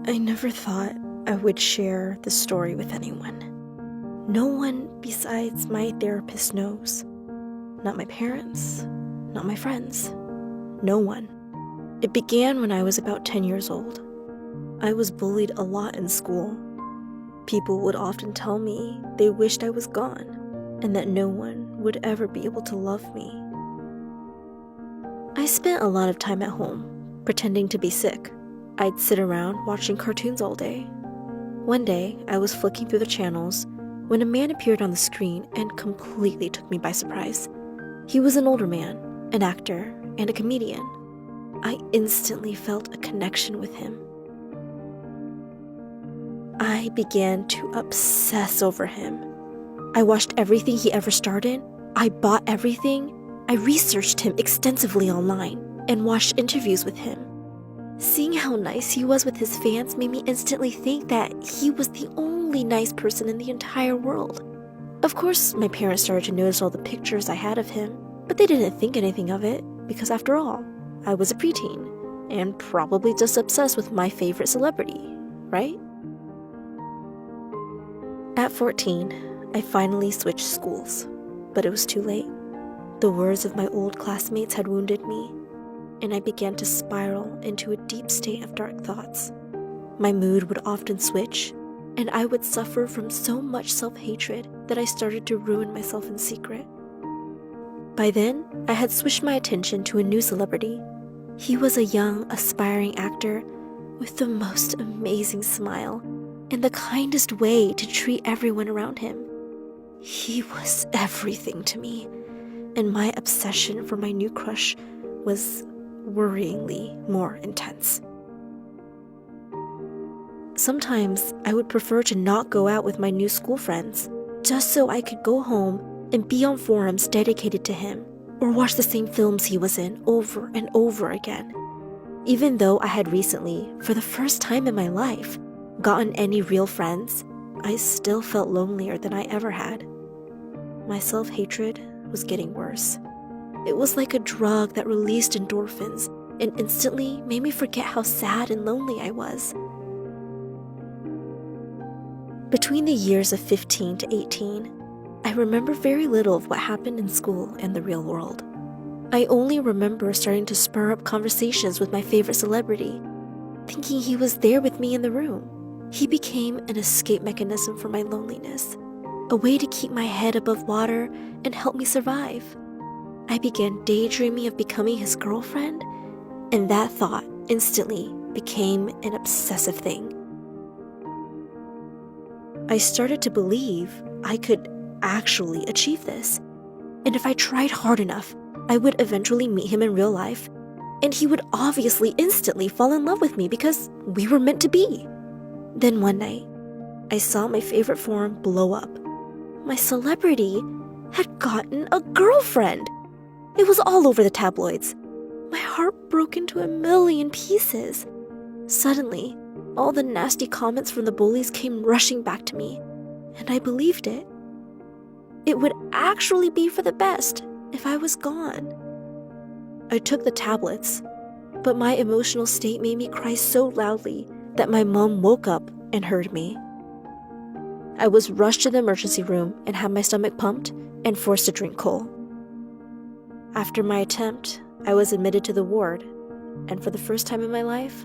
I never thought I would share this story with anyone. No one besides my therapist knows. Not my parents, not my friends, no one. It began when I was about 10 years old. I was bullied a lot in school. People would often tell me they wished I was gone and that no one would ever be able to love me. I spent a lot of time at home, pretending to be sick. I'd sit around watching cartoons all day. One day, I was flicking through the channels when a man appeared on the screen and completely took me by surprise. He was an older man, an actor, and a comedian. I instantly felt a connection with him. I began to obsess over him. I watched everything he ever started. I bought everything. I researched him extensively online and watched interviews with him. Seeing how nice he was with his fans made me instantly think that he was the only nice person in the entire world. Of course, my parents started to notice all the pictures I had of him, but they didn't think anything of it because after all, I was a preteen and probably just obsessed with my favorite celebrity, right? At 14, I finally switched schools, but it was too late. The words of my old classmates had wounded me, and I began to spiral into a deep state of dark thoughts. My mood would often switch, and I would suffer from so much self-hatred that I started to ruin myself in secret. By then, I had switched my attention to a new celebrity. He was a young, aspiring actor with the most amazing smile and the kindest way to treat everyone around him. He was everything to me, and my obsession for my new crush was worryingly more intense. Sometimes I would prefer to not go out with my new school friends, just so I could go home and be on forums dedicated to him, or watch the same films he was in over and over again. Even though I had recently, for the first time in my life, gotten any real friends, I still felt lonelier than I ever had. My self-hatred was getting worse. It was like a drug that released endorphins and instantly made me forget how sad and lonely I was. Between the years of 15 to 18, I remember very little of what happened in school and the real world. I only remember starting to spur up conversations with my favorite celebrity, thinking he was there with me in the room. He became an escape mechanism for my loneliness, a way to keep my head above water and help me survive. I began daydreaming of becoming his girlfriend, and that thought instantly became an obsessive thing. I started to believe I could actually achieve this, and if I tried hard enough, I would eventually meet him in real life, and he would obviously instantly fall in love with me because we were meant to be. Then one night, I saw my favorite forum blow up. My celebrity had gotten a girlfriend. It was all over the tabloids. My heart broke into a million pieces. Suddenly, all the nasty comments from the bullies came rushing back to me, and I believed it. It would actually be for the best if I was gone. I took the tablets, but my emotional state made me cry so loudly that my mom woke up and heard me. I was rushed to the emergency room and had my stomach pumped and forced to drink coal. After my attempt, I was admitted to the ward, and for the first time in my life,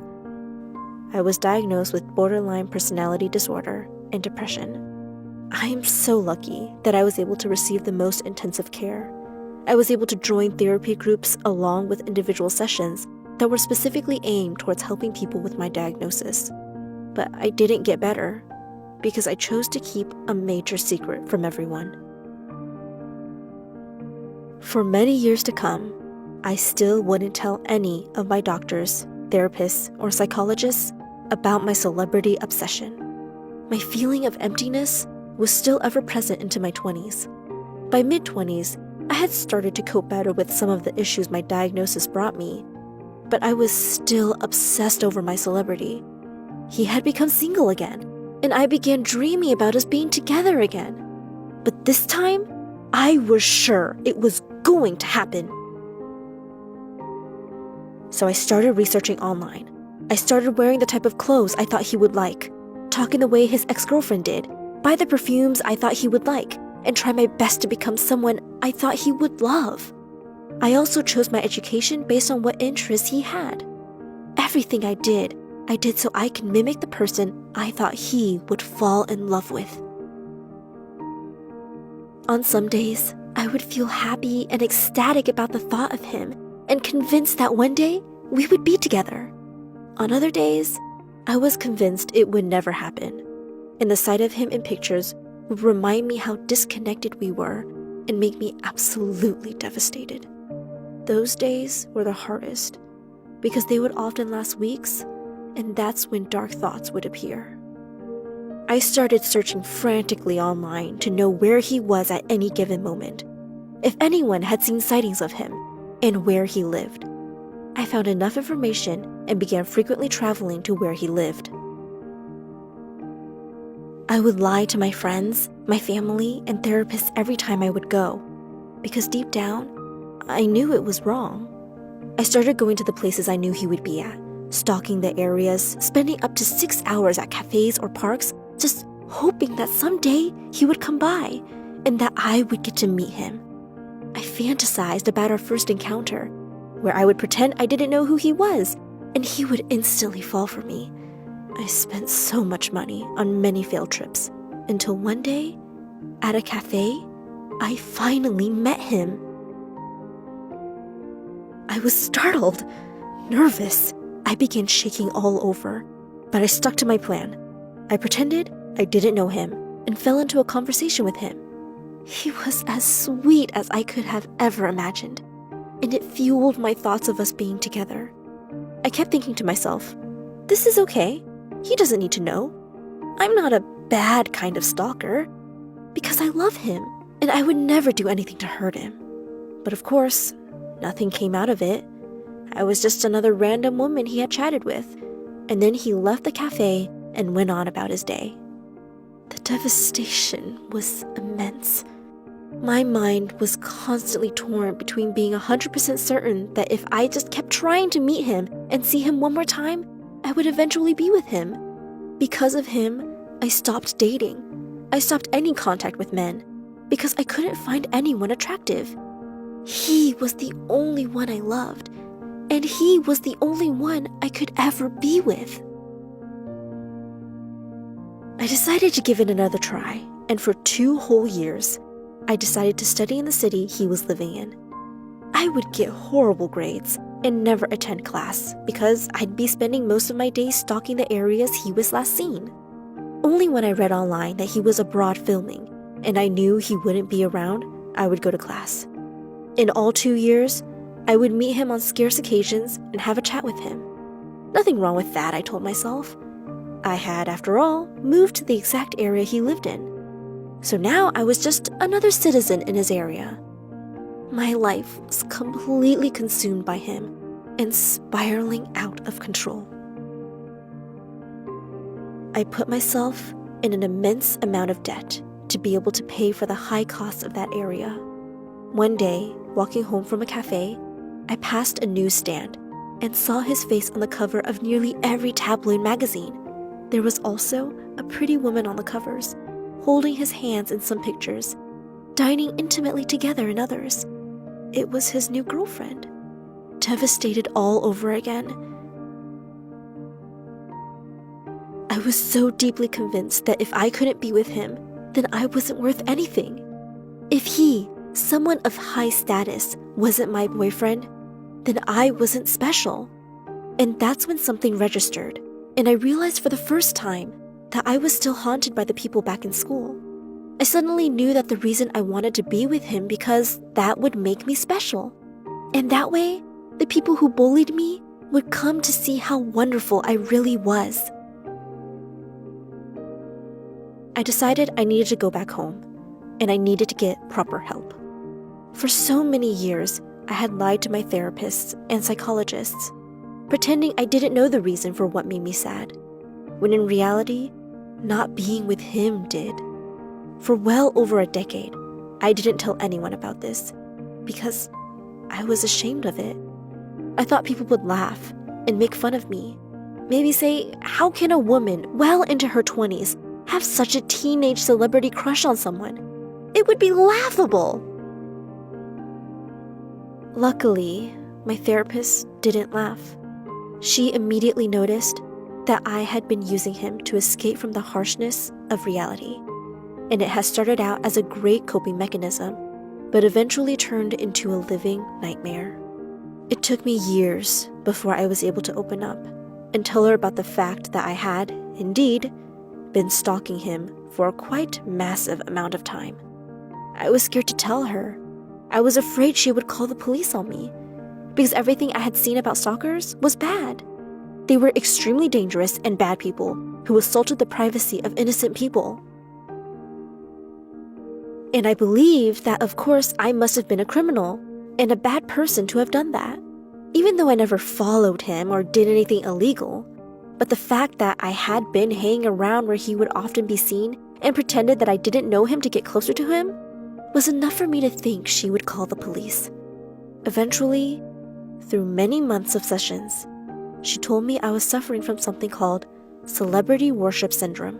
I was diagnosed with borderline personality disorder and depression. I am so lucky that I was able to receive the most intensive care. I was able to join therapy groups along with individual sessions that were specifically aimed towards helping people with my diagnosis. But I didn't get better because I chose to keep a major secret from everyone. For many years to come, I still wouldn't tell any of my doctors, therapists, or psychologists about my celebrity obsession. My feeling of emptiness was still ever present into my 20s. By mid-20s, I had started to cope better with some of the issues my diagnosis brought me, but I was still obsessed over my celebrity. He had become single again, and I began dreaming about us being together again. But this time, I was sure it was going to happen. So I started researching online. I started wearing the type of clothes I thought he would like, talking the way his ex-girlfriend did, buy the perfumes I thought he would like, and try my best to become someone I thought he would love. I also chose my education based on what interests he had. Everything I did so I could mimic the person I thought he would fall in love with. On some days, I would feel happy and ecstatic about the thought of him and convinced that one day we would be together. On other days, I was convinced it would never happen, and the sight of him in pictures would remind me how disconnected we were and make me absolutely devastated. Those days were the hardest because they would often last weeks, and that's when dark thoughts would appear. I started searching frantically online to know where he was at any given moment, if anyone had seen sightings of him, and where he lived. I found enough information and began frequently traveling to where he lived. I would lie to my friends, my family, and therapists every time I would go, because deep down, I knew it was wrong. I started going to the places I knew he would be at, stalking the areas, spending up to 6 hours at cafes or parks, just hoping that someday he would come by and that I would get to meet him. I fantasized about our first encounter, where I would pretend I didn't know who he was, and he would instantly fall for me. I spent so much money on many failed trips, until one day, at a cafe, I finally met him. I was startled, nervous. I began shaking all over, but I stuck to my plan. I pretended I didn't know him and fell into a conversation with him. He was as sweet as I could have ever imagined, and it fueled my thoughts of us being together. I kept thinking to myself, this is okay. He doesn't need to know. I'm not a bad kind of stalker, because I love him, and I would never do anything to hurt him. But of course, nothing came out of it. I was just another random woman he had chatted with, and then he left the cafe and went on about his day. The devastation was immense. My mind was constantly torn between being 100% certain that if I just kept trying to meet him and see him one more time, I would eventually be with him. Because of him, I stopped dating. I stopped any contact with men because I couldn't find anyone attractive. He was the only one I loved, and he was the only one I could ever be with. I decided to give it another try, and for 2 whole years, I decided to study in the city he was living in. I would get horrible grades and never attend class because I'd be spending most of my days stalking the areas he was last seen. Only when I read online that he was abroad filming and I knew he wouldn't be around, I would go to class. In all 2 years, I would meet him on scarce occasions and have a chat with him. Nothing wrong with that, I told myself. I had, after all, moved to the exact area he lived in. So now I was just another citizen in his area. My life was completely consumed by him and spiraling out of control. I put myself in an immense amount of debt to be able to pay for the high costs of that area. One day, walking home from a cafe, I passed a newsstand and saw his face on the cover of nearly every tabloid magazine. There was also a pretty woman on the covers, holding his hands in some pictures, dining intimately together in others. It was his new girlfriend. Devastated all over again, I was so deeply convinced that if I couldn't be with him, then I wasn't worth anything. If he, someone of high status, wasn't my boyfriend, then I wasn't special. And that's when something registered, and I realized for the first time that I was still haunted by the people back in school. I suddenly knew that the reason I wanted to be with him because that would make me special. And that way, the people who bullied me would come to see how wonderful I really was. I decided I needed to go back home, and I needed to get proper help. For so many years, I had lied to my therapists and psychologists, pretending I didn't know the reason for what made me sad, when in reality, not being with him did. For well over a decade, I didn't tell anyone about this, because I was ashamed of it. I thought people would laugh and make fun of me, Maybe say, how can a woman well into her 20s have such a teenage celebrity crush on someone? It would be laughable. Luckily, my therapist didn't laugh. She immediately noticed that I had been using him to escape from the harshness of reality, and it had started out as a great coping mechanism, but eventually turned into a living nightmare. It took me years before I was able to open up and tell her about the fact that I had, indeed, been stalking him for a quite massive amount of time. I was scared to tell her. I was afraid she would call the police on me, because everything I had seen about stalkers was bad. They were extremely dangerous and bad people who assaulted the privacy of innocent people. And I believed that, of course, I must have been a criminal and a bad person to have done that, even though I never followed him or did anything illegal. But the fact that I had been hanging around where he would often be seen and pretended that I didn't know him to get closer to him was enough for me to think she would call the police. Eventually, through many months of sessions, she told me I was suffering from something called celebrity worship syndrome.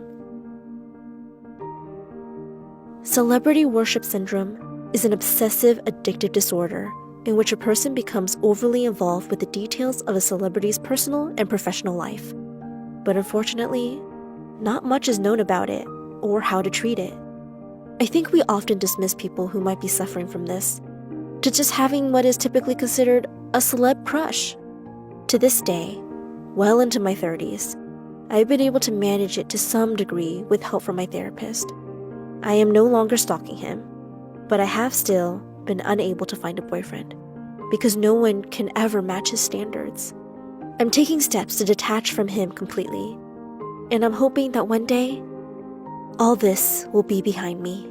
Celebrity worship syndrome is an obsessive addictive disorder in which a person becomes overly involved with the details of a celebrity's personal and professional life. But unfortunately, not much is known about it or how to treat it. I think we often dismiss people who might be suffering from this to just having what is typically considered a celeb crush. To this day, well into my 30s, I've been able to manage it to some degree with help from my therapist. I am no longer stalking him, but I have still been unable to find a boyfriend because no one can ever match his standards. I'm taking steps to detach from him completely, and I'm hoping that one day, all this will be behind me.